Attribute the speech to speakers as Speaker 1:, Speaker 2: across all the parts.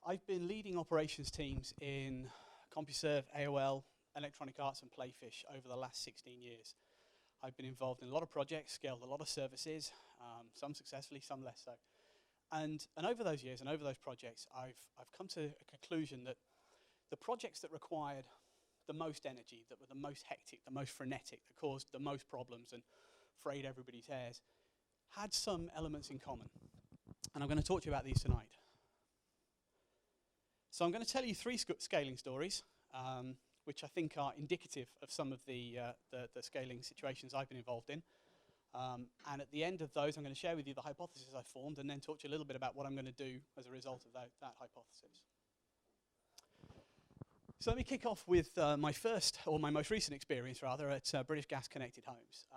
Speaker 1: I've been leading operations teams in CompuServe, AOL, Electronic Arts and Playfish over the last 16 years. I've been involved in a lot of projects, scaled a lot of services, some successfully, some less so. And over those years and over those projects, I've come to a conclusion that the projects that required the most energy, that were the most hectic, the most frenetic, that caused the most problems and frayed everybody's hairs, had some elements in common. And I'm going to talk to you about these tonight. So I'm going to tell you three scaling stories, which I think are indicative of some of the scaling situations I've been involved in. And at the end of those, I'm going to share with you the hypothesis I formed and then talk to you a little bit about what I'm going to do as a result of that hypothesis. So let me kick off with my most recent experience, rather, at British Gas Connected Homes.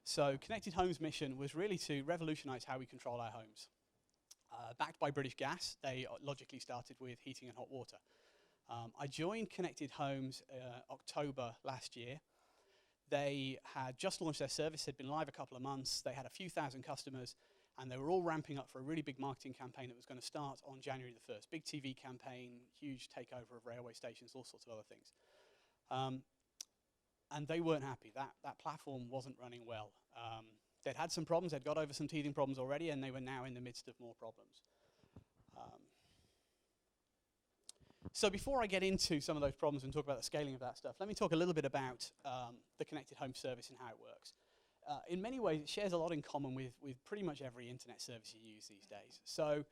Speaker 1: So Connected Homes' mission was really to revolutionize how we control our homes. Backed by British Gas, they logically started with heating and hot water. I joined Connected Homes October last year. They had just launched their service, had been live a couple of months, they had a few thousand customers, and they were all ramping up for a really big marketing campaign that was going to start on January the 1st. Big TV campaign, huge takeover of railway stations, all sorts of other things. And they weren't happy. That platform wasn't running well. They'd had some problems, they'd got over some teething problems already, and they were now in the midst of more problems. So before I get into some of those problems and talk about the scaling of that stuff, let me talk a little bit about the Connected Home service and how it works. In many ways, it shares a lot in common with pretty much every internet service you use these days. So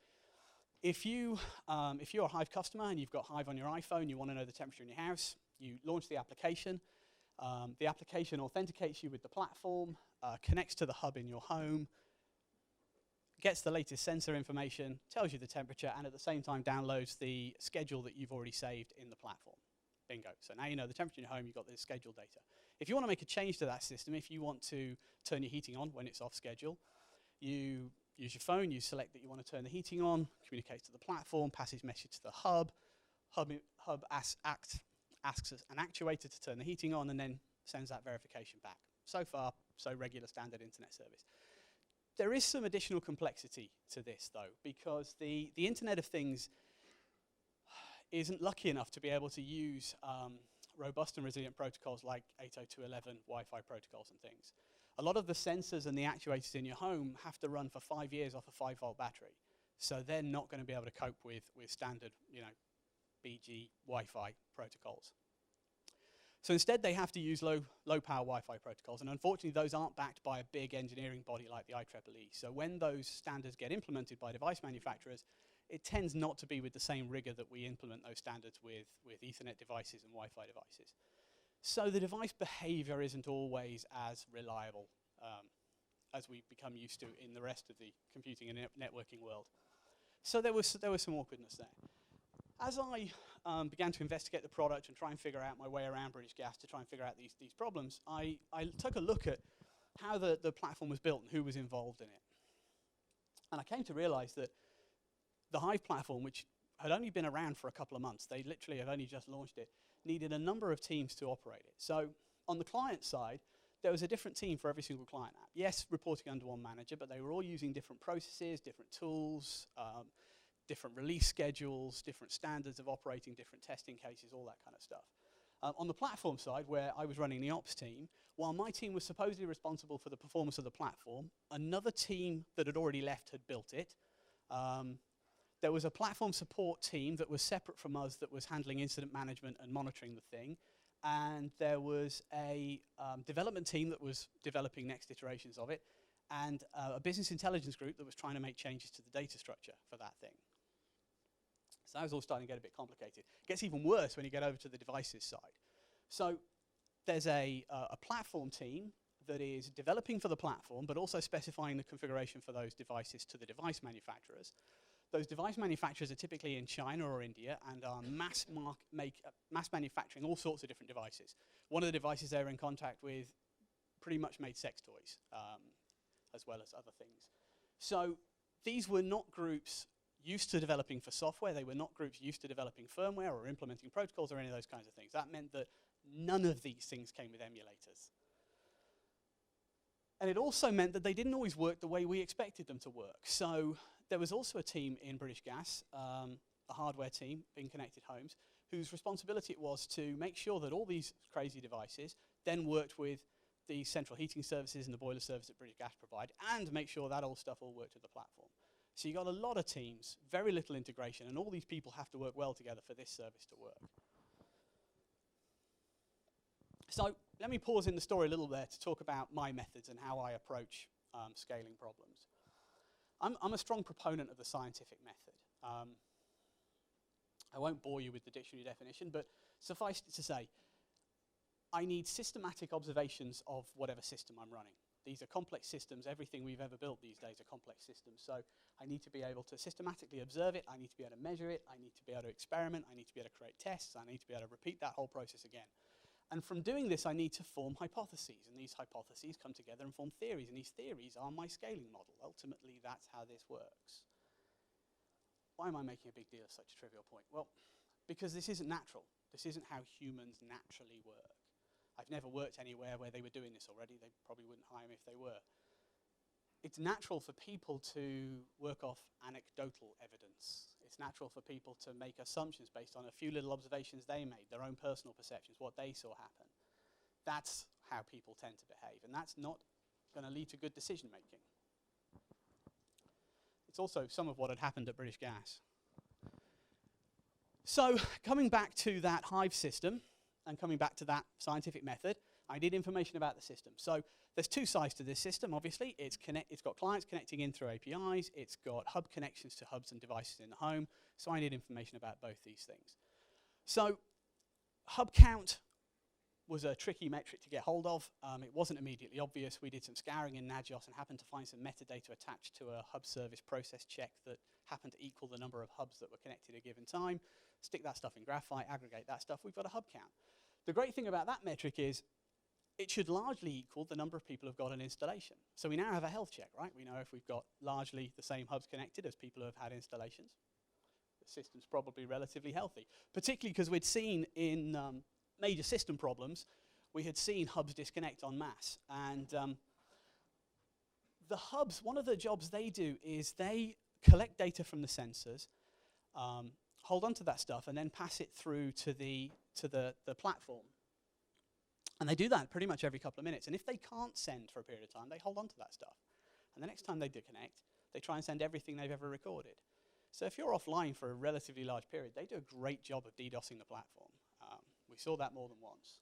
Speaker 1: if you're a Hive customer and you've got Hive on your iPhone, you want to know the temperature in your house, you launch the application. The application authenticates you with the platform, connects to the hub in your home, gets the latest sensor information, tells you the temperature, and at the same time downloads the schedule that you've already saved in the platform. Bingo. So now you know the temperature in your home, you've got the schedule data. If you want to make a change to that system, if you want to turn your heating on when it's off schedule, you use your phone, you select that you want to turn the heating on, communicates to the platform, passes message to the hub. Hub asks an actuator to turn the heating on and then sends that verification back. So far, so regular standard internet service. There is some additional complexity to this, though, because the Internet of Things isn't lucky enough to be able to use robust and resilient protocols like 802.11 Wi-Fi protocols and things. A lot of the sensors and the actuators in your home have to run for 5 years off a 5-volt battery. So they're not going to be able to cope with standard, BG Wi-Fi protocols. So instead, they have to use low-power Wi-Fi protocols, and unfortunately, those aren't backed by a big engineering body like the IEEE. So when those standards get implemented by device manufacturers, it tends not to be with the same rigor that we implement those standards with Ethernet devices and Wi-Fi devices. So the device behavior isn't always as reliable as we become used to in the rest of the computing and networking world. So there was some awkwardness there. As I began to investigate the product and try and figure out my way around British Gas to try and figure out these problems, I took a look at how the platform was built and who was involved in it. And I came to realize that the Hive platform, which had only been around for a couple of months, they literally had only just launched it, needed a number of teams to operate it. So on the client side, there was a different team for every single client app. Yes, reporting under one manager, but they were all using different processes, different tools, different release schedules, different standards of operating, different testing cases, all that kind of stuff. On the platform side, where I was running the ops team, while my team was supposedly responsible for the performance of the platform, another team that had already left had built it. There was a platform support team that was separate from us that was handling incident management and monitoring the thing. And there was a development team that was developing next iterations of it, and a business intelligence group that was trying to make changes to the data structure for that thing. So that was all starting to get a bit complicated. It gets even worse when you get over to the devices side. So there's a platform team that is developing for the platform, but also specifying the configuration for those devices to the device manufacturers. Those device manufacturers are typically in China or India and are mass manufacturing all sorts of different devices. One of the devices they're in contact with pretty much made sex toys, as well as other things. So these were not groups used to developing for software. They were not groups used to developing firmware or implementing protocols or any of those kinds of things. That meant that none of these things came with emulators. And it also meant that they didn't always work the way we expected them to work. So there was also a team in British Gas, a hardware team in Connected Homes, whose responsibility it was to make sure that all these crazy devices then worked with the central heating services and the boiler service that British Gas provide, and make sure that all stuff all worked with the platform. So you got a lot of teams, very little integration, and all these people have to work well together for this service to work. So let me pause in the story a little there to talk about my methods and how I approach scaling problems. I'm a strong proponent of the scientific method. I won't bore you with the dictionary definition, but suffice it to say, I need systematic observations of whatever system I'm running. These are complex systems. Everything we've ever built these days are complex systems. So I need to be able to systematically observe it. I need to be able to measure it. I need to be able to experiment. I need to be able to create tests. I need to be able to repeat that whole process again. And from doing this, I need to form hypotheses. And these hypotheses come together and form theories. And these theories are my scaling model. Ultimately, that's how this works. Why am I making a big deal of such a trivial point? Well, because this isn't natural. This isn't how humans naturally work. I've never worked anywhere where they were doing this already. They probably wouldn't hire me if they were. It's natural for people to work off anecdotal evidence. It's natural for people to make assumptions based on a few little observations they made, their own personal perceptions, what they saw happen. That's how people tend to behave, and that's not going to lead to good decision making. It's also some of what had happened at British Gas. So coming back to that Hive system, and coming back to that scientific method, I need information about the system. So there's two sides to this system, obviously. It's got clients connecting in through APIs. It's got hub connections to hubs and devices in the home. So I need information about both these things. So hub count was a tricky metric to get hold of. It wasn't immediately obvious. We did some scouring in Nagios and happened to find some metadata attached to a hub service process check that happened to equal the number of hubs that were connected at a given time. Stick that stuff in Graphite, aggregate that stuff, we've got a hub count. The great thing about that metric is it should largely equal the number of people who've got an installation. So we now have a health check, right? We know if we've got largely the same hubs connected as people who have had installations, the system's probably relatively healthy. Particularly because we'd seen in major system problems, we had seen hubs disconnect en masse. And the hubs, one of the jobs they do is they collect data from the sensors, hold on to that stuff, and then pass it through to the platform. And they do that pretty much every couple of minutes. And if they can't send for a period of time, they hold on to that stuff. And the next time they disconnect, they try and send everything they've ever recorded. So if you're offline for a relatively large period, they do a great job of DDoSing the platform. We saw that more than once.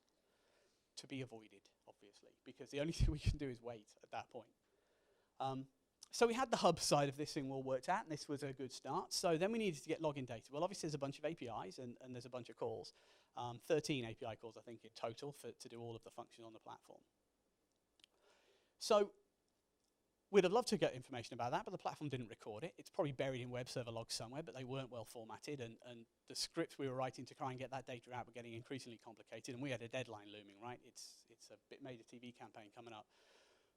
Speaker 1: To be avoided, obviously, because the only thing we can do is wait at that point. So we had the hub side of this thing all worked out, and this was a good start. So then we needed to get login data. Well, obviously, there's a bunch of APIs, and there's a bunch of calls. 13 API calls, I think, in total to do all of the function on the platform. So we'd have loved to get information about that, but the platform didn't record it. It's probably buried in web server logs somewhere, but they weren't well formatted, and the scripts we were writing to try and get that data out were getting increasingly complicated, and we had a deadline looming, right? It's a bit major TV campaign coming up.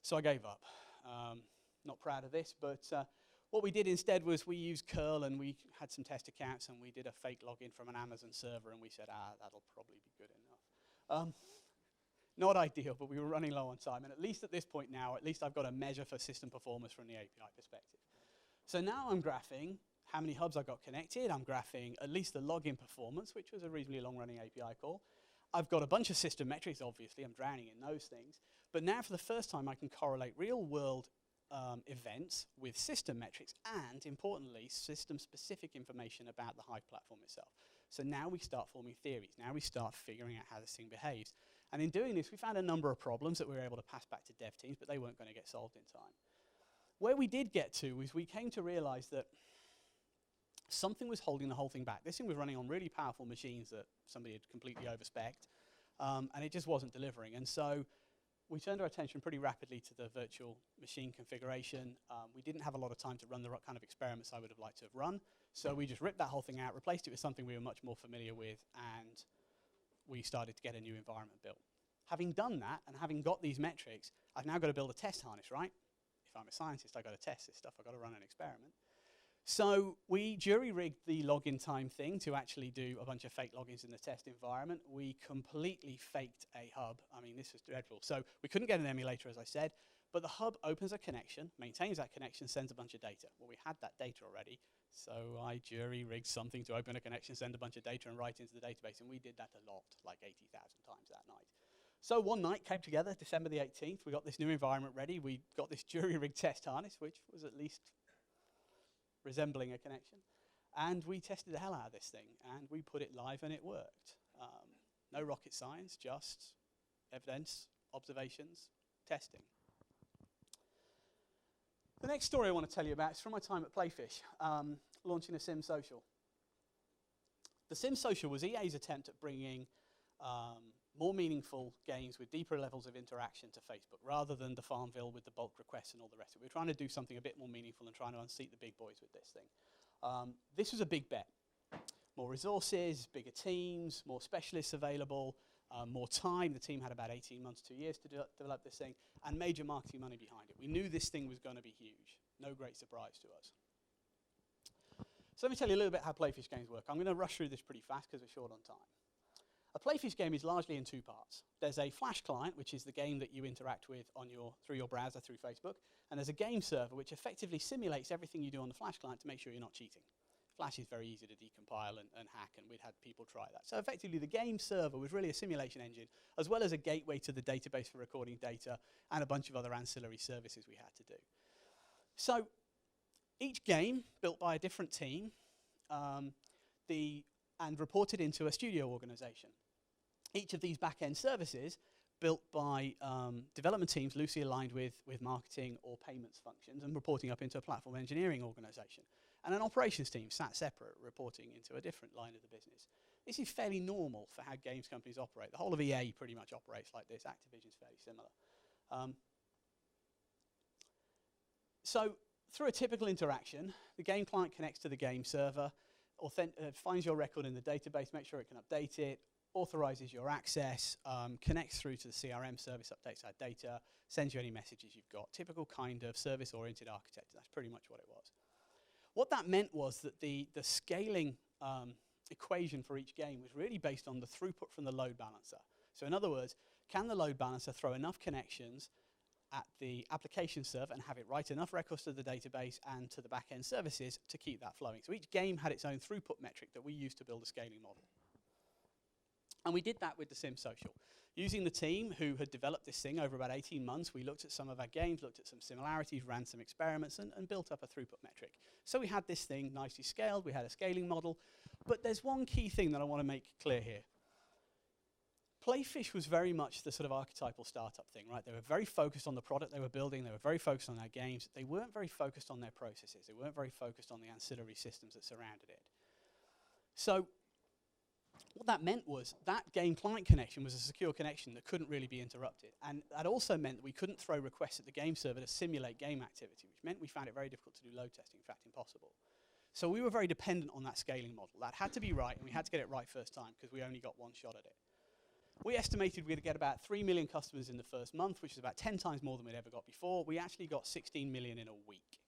Speaker 1: So I gave up. Not proud of this, but what we did instead was we used curl, and we had some test accounts, and we did a fake login from an Amazon server, and we said, that'll probably be good enough. Not ideal, but we were running low on time, and at least at this point now, at least I've got a measure for system performance from the API perspective. So now I'm graphing how many hubs I got connected. I'm graphing at least the login performance, which was a reasonably long-running API call. I've got a bunch of system metrics, obviously. I'm drowning in those things. But now for the first time, I can correlate real-world events with system metrics and, importantly, system-specific information about the Hive platform itself. So now we start forming theories. Now we start figuring out how this thing behaves. And in doing this, we found a number of problems that we were able to pass back to dev teams, but they weren't going to get solved in time. Where we did get to was we came to realize that something was holding the whole thing back. This thing was running on really powerful machines that somebody had completely overspec'd, and it just wasn't delivering. And so we turned our attention pretty rapidly to the virtual machine configuration. We didn't have a lot of time to run the right kind of experiments I would have liked to have run, so we just ripped that whole thing out, replaced it with something we were much more familiar with, and we started to get a new environment built. Having done that, and having got these metrics, I've now got to build a test harness, right? If I'm a scientist, I've got to test this stuff. I've got to run an experiment. So we jury-rigged the login time thing to actually do a bunch of fake logins in the test environment. We completely faked a hub. I mean, this was dreadful. So we couldn't get an emulator, as I said. But the hub opens a connection, maintains that connection, sends a bunch of data. Well, we had that data already, so I jury-rigged something to open a connection, send a bunch of data, and write into the database, and we did that a lot, like 80,000 times that night. So one night came together, December the 18th, we got this new environment ready, we got this jury-rigged test harness, which was at least resembling a connection, and we tested the hell out of this thing, and we put it live, and it worked. No rocket science, just evidence, observations, testing. The next story I want to tell you about is from my time at Playfish, launching a Sim Social. The Sim Social was EA's attempt at bringing more meaningful games with deeper levels of interaction to Facebook, rather than the Farmville with the bulk requests and all the rest of it. We're trying to do something a bit more meaningful and trying to unseat the big boys with this thing. This was a big bet. More resources, bigger teams, more specialists available, more time. The team had about 18 months, 2 years to develop this thing, and major marketing money behind it. We knew this thing was going to be huge. No great surprise to us. So let me tell you a little bit how Playfish games work. I'm going to rush through this pretty fast because we're short on time. A Playfish game is largely in two parts. There's a Flash client, which is the game that you interact with on through your browser, through Facebook, and there's a game server, which effectively simulates everything you do on the Flash client to make sure you're not cheating. Flash is very easy to decompile and hack, and we'd had people try that. So effectively, the game server was really a simulation engine, as well as a gateway to the database for recording data, and a bunch of other ancillary services we had to do. So each game, built by a different team, and reported into a studio organization. Each of these back-end services, built by development teams loosely aligned with marketing or payments functions, and reporting up into a platform engineering organization. And an operations team sat separate, reporting into a different line of the business. This is fairly normal for how games companies operate. The whole of EA pretty much operates like this. Activision's fairly similar. So through a typical interaction, the game client connects to the game server, finds your record in the database, makes sure it can update it, authorizes your access, connects through to the CRM service, updates that data, sends you any messages you've got. Typical kind of service-oriented architecture. That's pretty much what it was. What that meant was that the scaling equation for each game was really based on the throughput from the load balancer. So in other words, can the load balancer throw enough connections at the application server and have it write enough records to the database and to the back-end services to keep that flowing? So each game had its own throughput metric that we used to build a scaling model. And we did that with the Sim Social. Using the team who had developed this thing over about 18 months, we looked at some of our games, looked at some similarities, ran some experiments, and built up a throughput metric. So we had this thing nicely scaled, we had a scaling model, but there's one key thing that I want to make clear here. Playfish was very much the sort of archetypal startup thing, right? They were very focused on the product they were building, they were very focused on their games, they weren't very focused on their processes, they weren't very focused on the ancillary systems that surrounded it. So what that meant was that game client connection was a secure connection that couldn't really be interrupted. And that also meant that we couldn't throw requests at the game server to simulate game activity, which meant we found it very difficult to do load testing, in fact, impossible. So we were very dependent on that scaling model. That had to be right, and we had to get it right first time, because we only got one shot at it. We estimated we'd get about 3 million customers in the first month, which is about 10 times more than we'd ever got before. We actually got 16 million in a week.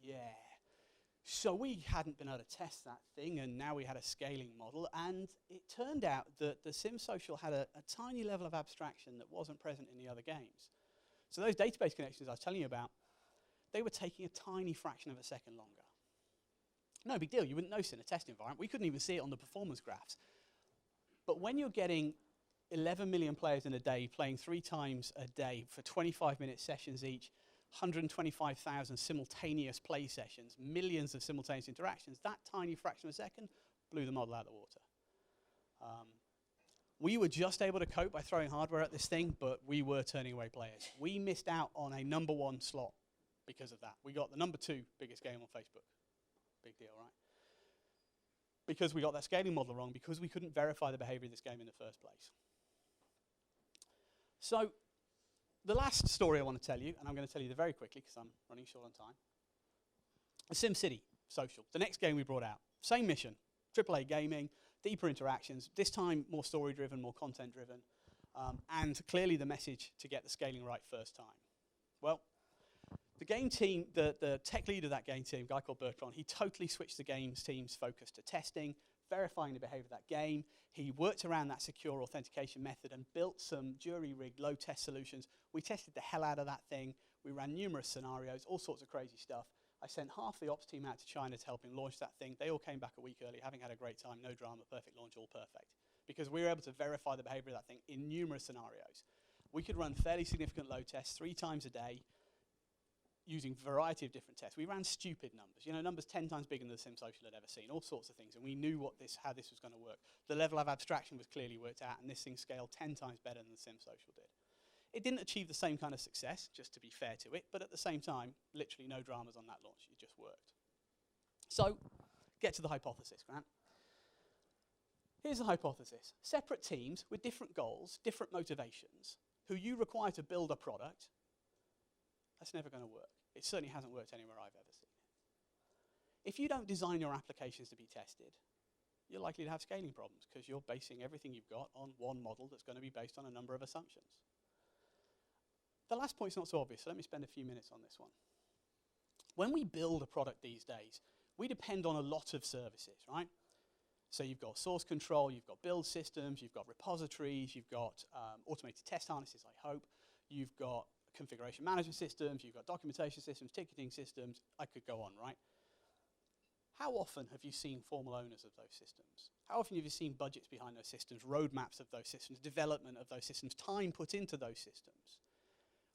Speaker 1: Yeah. So we hadn't been able to test that thing, and now we had a scaling model, and it turned out that the Sim Social had a tiny level of abstraction that wasn't present in the other games. So those database connections I was telling you about, they were taking a tiny fraction of a second longer. No big deal, you wouldn't notice in a test environment. We couldn't even see it on the performance graphs. But when you're getting 11 million players in a day playing 3 times a day for 25-minute sessions each, 125,000 simultaneous play sessions, millions of simultaneous interactions, that tiny fraction of a second blew the model out of the water. We were just able to cope by throwing hardware at this thing, but we were turning away players. We missed out on a #1 slot because of that. We got the #2 biggest game on Facebook. Big deal, right? Because we got that scaling model wrong, because we couldn't verify the behavior of this game in the first place. So the last story I want to tell you, and I'm going to tell you very quickly because I'm running short on time, Simcity Social, the next game we brought out. Same mission, AAA gaming, deeper interactions, this time more story-driven, more content-driven, and clearly the message to get the scaling right first time. Well, the game team, the tech lead of that game team, a guy called Bertrand, he totally switched the game's team's focus to testing, verifying the behavior of that game. He worked around that secure authentication method and built some jury-rigged low-test solutions. We tested the hell out of that thing. We ran numerous scenarios, all sorts of crazy stuff. I sent half the ops team out to China to help him launch that thing. They all came back a week early, having had a great time, no drama, perfect launch, all perfect. Because we were able to verify the behavior of that thing in numerous scenarios. We could run fairly significant load tests 3 times a day using a variety of different tests. We ran stupid numbers, numbers 10 times bigger than the Simsocial had ever seen, all sorts of things, and we knew how this was going to work. The level of abstraction was clearly worked out, and this thing scaled 10 times better than the Simsocial did. It didn't achieve the same kind of success, just to be fair to it, but at the same time, literally no dramas on that launch. It just worked. So, get to the hypothesis, Grant. Here's the hypothesis. Separate teams with different goals, different motivations, who you require to build a product, that's never going to work. It certainly hasn't worked anywhere I've ever seen it. If you don't design your applications to be tested, you're likely to have scaling problems because you're basing everything you've got on one model that's going to be based on a number of assumptions. The last point's not so obvious, so let me spend a few minutes on this one. When we build a product these days, we depend on a lot of services, right? So you've got source control, you've got build systems, you've got repositories, you've got automated test harnesses, I hope. You've got configuration management systems, you've got documentation systems, ticketing systems. I could go on, right? How often have you seen formal owners of those systems? How often have you seen budgets behind those systems, roadmaps of those systems, development of those systems, time put into those systems?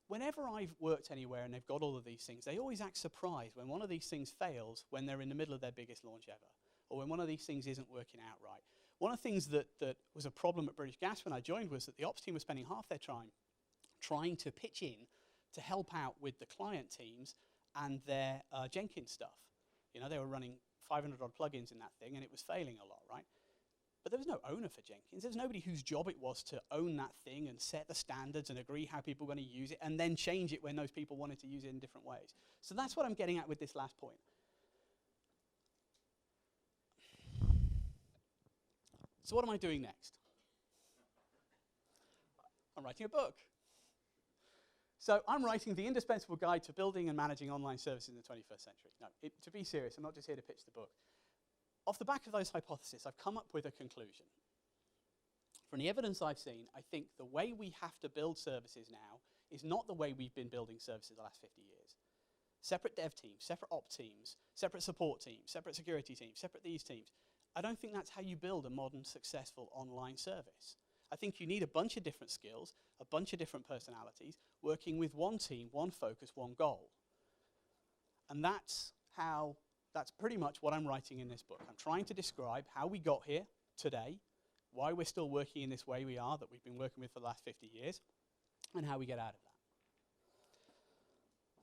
Speaker 1: Whenever I've worked anywhere and they've got all of these things, they always act surprised when one of these things fails when they're in the middle of their biggest launch ever, or when one of these things isn't working out right. One of the things that was a problem at British Gas when I joined was that the ops team was spending half their time trying to pitch in to help out with the client teams and their Jenkins stuff. They were running 500 odd plugins in that thing and it was failing a lot, right? But there was no owner for Jenkins. There was nobody whose job it was to own that thing and set the standards and agree how people were going to use it and then change it when those people wanted to use it in different ways. So that's what I'm getting at with this last point. So what am I doing next? I'm writing a book. So I'm writing the indispensable guide to building and managing online services in the 21st century. No, to be serious, I'm not just here to pitch the book. Off the back of those hypotheses, I've come up with a conclusion. From the evidence I've seen, I think the way we have to build services now is not the way we've been building services the last 50 years. Separate dev teams, separate op teams, separate support teams, separate security teams, separate these teams. I don't think that's how you build a modern, successful online service. I think you need a bunch of different skills, a bunch of different personalities, working with one team, one focus, one goal. And that's pretty much what I'm writing in this book. I'm trying to describe how we got here today, why we're still working in this way we are, that we've been working with for the last 50 years, and how we get out of that.